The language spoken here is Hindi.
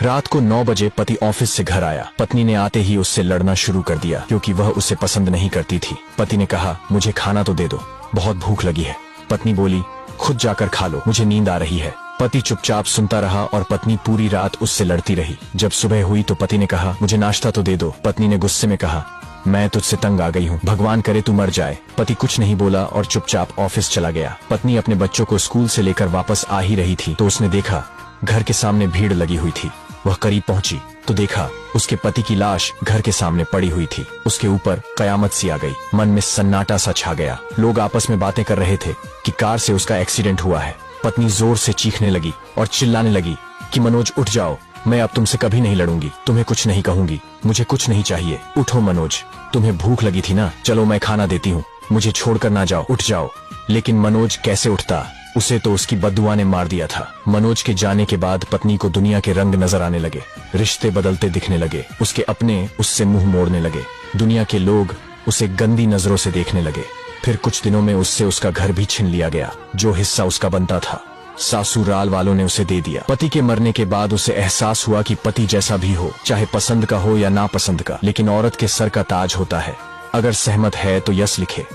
रात को 9 बजे पति ऑफिस से घर आया। पत्नी ने आते ही उससे लड़ना शुरू कर दिया क्योंकि वह उसे पसंद नहीं करती थी। पति ने कहा, मुझे खाना तो दे दो, बहुत भूख लगी है। पत्नी बोली, खुद जाकर खा लो, मुझे नींद आ रही है। पति चुपचाप सुनता रहा और पत्नी पूरी रात उससे लड़ती रही। जब सुबह हुई तो पति ने कहा, मुझे नाश्ता तो दे दो। पत्नी ने गुस्से में कहा, मैं तुझसे तंग आ गई हूँ, भगवान करे तू मर जाए। पति कुछ नहीं बोला और चुपचाप ऑफिस चला गया। पत्नी अपने बच्चों को स्कूल से लेकर वापस आ ही रही थी तो उसने देखा घर के सामने भीड़ लगी हुई थी। वह करीब पहुंची तो देखा उसके पति की लाश घर के सामने पड़ी हुई थी। उसके ऊपर कयामत सी आ गई। मन में सन्नाटा सा छा गया। लोग आपस में बातें कर रहे थे कि कार से उसका एक्सीडेंट हुआ है। पत्नी जोर से चीखने लगी और चिल्लाने लगी कि मनोज उठ जाओ, मैं अब तुमसे कभी नहीं लड़ूंगी, तुम्हें कुछ नहीं कहूंगी, मुझे कुछ नहीं चाहिए, उठो मनोज, तुम्हें भूख लगी थी ना, चलो मैं खाना देती हूँ, मुझे छोड़कर ना जाओ, उठ जाओ। लेकिन मनोज कैसे उठता, उसे तो उसकी बद्दुआ ने मार दिया था। मनोज के जाने के बाद पत्नी को दुनिया के रंग नजर आने लगे, रिश्ते बदलते दिखने लगे, उसके अपने उससे मुंह मोड़ने लगे, दुनिया के लोग उसे गंदी नजरों से देखने लगे। फिर कुछ दिनों में उससे उसका घर भी छीन लिया गया, जो हिस्सा उसका बनता था ससुराल वालों ने उसे दे दिया। पति के मरने के बाद उसे एहसास हुआ कि पति जैसा भी हो, चाहे पसंद का हो या नापसंद का, लेकिन औरत के सर का ताज होता है। अगर सहमत है तो यस लिखे।